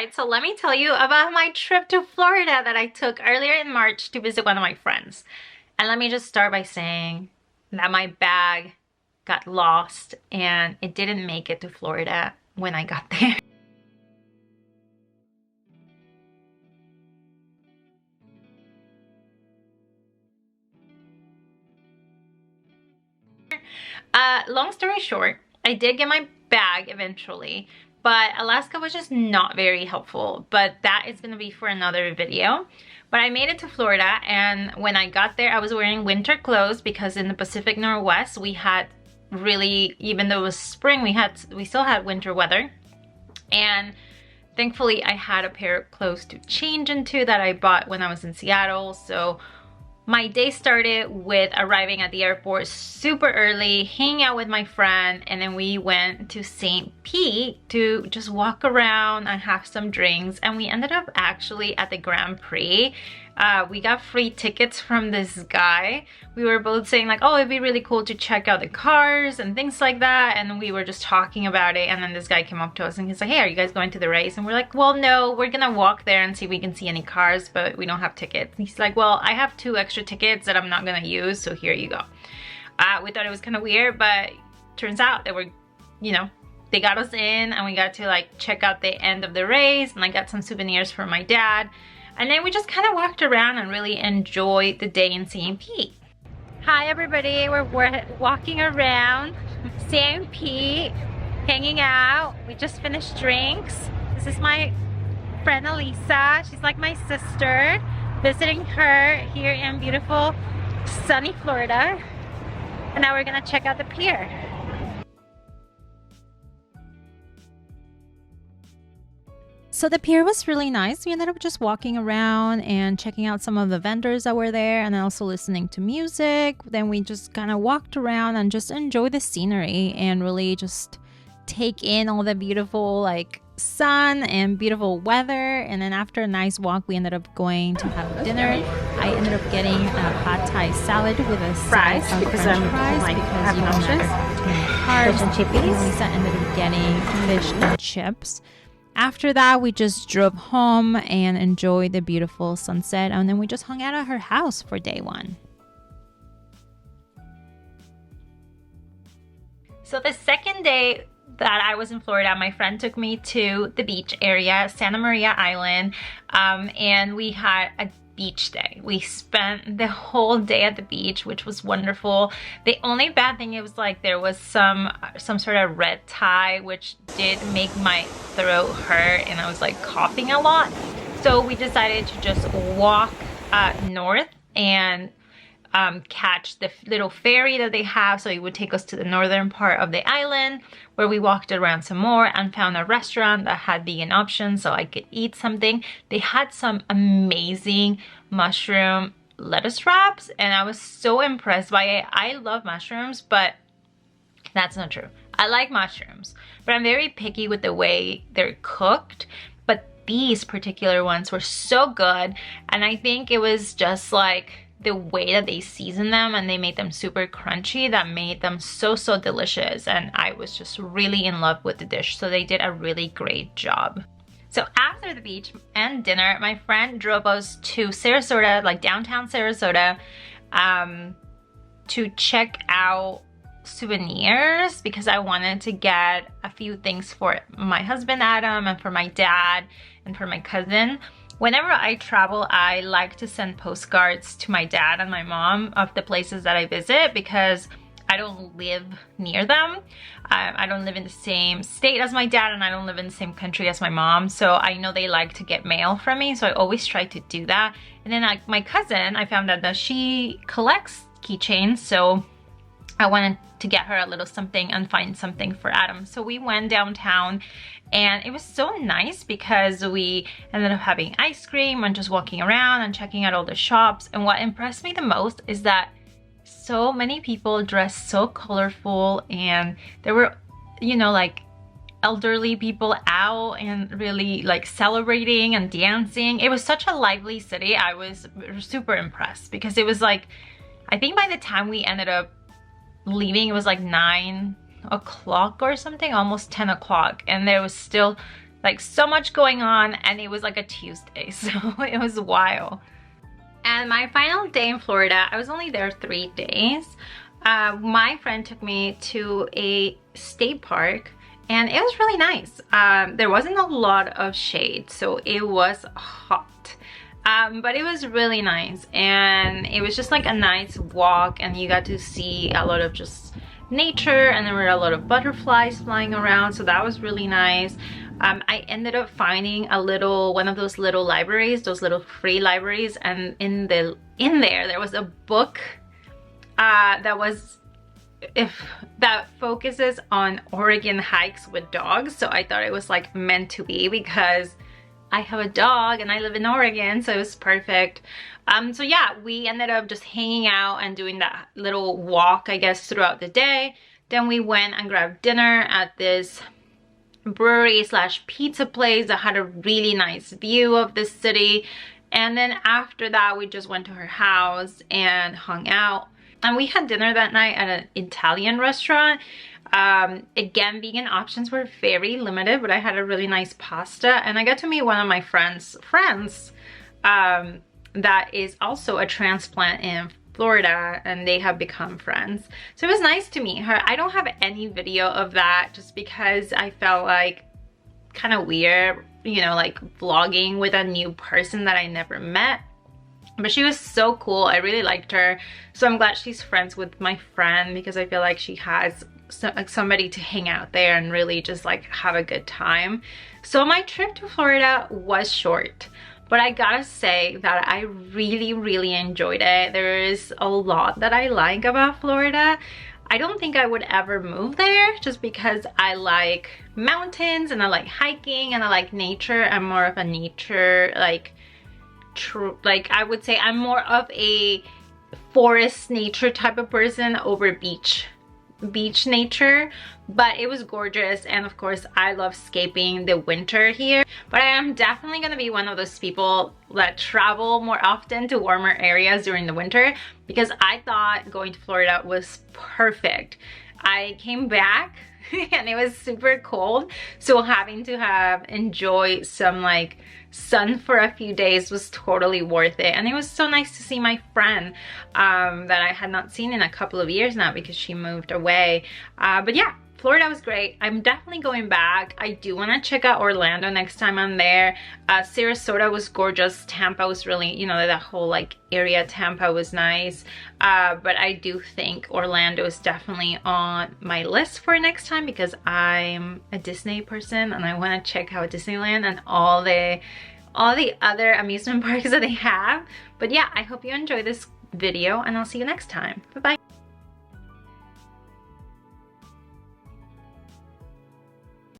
Alright, so let me tell you about my trip to Florida that I took earlier in March to visit one of my friends. And let me just start by saying that my bag got lost and it didn't make it to Florida when I got there. Long story short, I did get my bag eventually, but Alaska was just not very helpful. But that is gonna be for another video. But I made it to Florida, and when I got there, I was wearing winter clothes because in the Pacific Northwest, we had really, even though it was spring, we still had winter weather. And thankfully, I had a pair of clothes to change into that I bought when I was in Seattle. So my day started with arriving at the airport super early, hanging out with my friend, and then we went to St. Pete to just walk around and have some drinks. And we ended up actually at the Grand Prix. We got free tickets from this guy. We were both saying like, oh, it'd be really cool to check out the cars and things like that. And we were just talking about it. And then this guy came up to us and he's like, hey, are you guys going to the race? And we're like, well, no, we're gonna walk there and see if we can see any cars, but we don't have tickets. And he's like, well, I have 2 extra tickets that I'm not gonna use, so here you go. We thought it was kind of weird, but turns out they were, you know, they got us in and we got to like check out the end of the race, and I got some souvenirs for my dad. And then we just kind of walked around and really enjoyed the day in St. Pete. Hi everybody, we're walking around St. Pete, hanging out. We just finished drinks. This is my friend Elisa. She's like my sister. Visiting her here in beautiful sunny Florida. And now we're gonna check out the pier. So the pier was really nice. We ended up just walking around and checking out some of the vendors that were there and also listening to music. Then we just kind of walked around and just enjoyed the scenery and really just take in all the beautiful like sun and beautiful weather. And then after a nice walk, we ended up going to have dinner. I ended up getting a pad thai salad with a side of French fries like, because you know fish and chippies. Lisa ended up getting fish and chips. After that, we just drove home and enjoyed the beautiful sunset, and then we just hung out at her house for day 1. So the second day that I was in Florida, my friend took me to the beach area, Santa Maria Island, and we had a beach day. We spent the whole day at the beach, which was wonderful. The only bad thing, it was like there was some sort of red tide, which did make my throat hurt and I was like coughing a lot. So we decided to just walk north and catch the little ferry that they have, so it would take us to the northern part of the island, where we walked around some more and found a restaurant that had vegan options so I could eat something. They had some amazing mushroom lettuce wraps and I was so impressed by it. I love mushrooms, but that's not true. I like mushrooms, but I'm very picky with the way they're cooked. But these particular ones were so good, and I think it was just like the way that they seasoned them and they made them super crunchy that made them so delicious, and I was just really in love with the dish. So they did a really great job. So after the beach and dinner, my friend drove us to Sarasota, like downtown Sarasota, to check out souvenirs because I wanted to get a few things for my husband Adam and for my dad and for my cousin. Whenever I travel, I like to send postcards to my dad and my mom of the places that I visit because I don't live near them. I don't live in the same state as my dad and I don't live in the same country as my mom. So I know they like to get mail from me. So I always try to do that. And then like my cousin, I found out that she collects keychains. So I wanted to get her a little something and find something for Adam. So we went downtown and it was so nice because we ended up having ice cream and just walking around and checking out all the shops. And what impressed me the most is that so many people dressed so colorful, and there were, you know, like elderly people out and really like celebrating and dancing. It was such a lively city. I was super impressed because it was like, I think by the time we ended up leaving, it was like 9 o'clock or something, almost 10 o'clock, and there was still Like so much going on, and it was like a Tuesday, so it was wild. And my final day in Florida, I was only there 3 days. My friend took me to a state park, and it was really nice. There wasn't a lot of shade, so it was hot. But it was really nice, and it was just like a nice walk, and you got to see a lot of just nature, and there were a lot of butterflies flying around, so that was really nice. I ended up finding one of those little libraries, those little free libraries, and in there was a book that focuses on Oregon hikes with dogs. So I thought it was like meant to be, because I have a dog and I live in Oregon, so it was perfect. So yeah, we ended up just hanging out and doing that little walk, I guess, throughout the day. Then we went and grabbed dinner at this brewery slash pizza place that had a really nice view of the city. And then after that, we just went to her house and hung out. And we had dinner that night at an Italian restaurant. Again, vegan options were very limited, but I had a really nice pasta, and I got to meet one of my friends that is also a transplant in Florida, and they have become friends. So it was nice to meet her. I don't have any video of that just because I felt like kind of weird, you know, like vlogging with a new person that I never met. But she was so cool. I really liked her. So I'm glad she's friends with my friend, because I feel like she has somebody to hang out there and really just like have a good time. So my trip to Florida was short, but I gotta say that I really enjoyed it. There is a lot that I like about Florida. I don't think I would ever move there, just because I like mountains and I like hiking and I like nature. I'm more of a nature, like I would say I'm more of a forest nature type of person over beach nature. But it was gorgeous, and of course I love escaping the winter here. But I am definitely gonna be one of those people that travel more often to warmer areas during the winter, because I thought going to Florida was perfect. I came back and it was super cold, so having to enjoy some like sun for a few days was totally worth it. And it was so nice to see my friend that I had not seen in a couple of years now, because she moved away. But yeah, Florida was great. I'm definitely going back. I do want to check out Orlando next time I'm there. Sarasota was gorgeous. Tampa was really, you know, that whole like area, Tampa was nice. But I do think Orlando is definitely on my list for next time, because I'm a Disney person and I want to check out Disneyland and all the other amusement parks that they have. But yeah, I hope you enjoy this video, and I'll see you next time. Bye bye.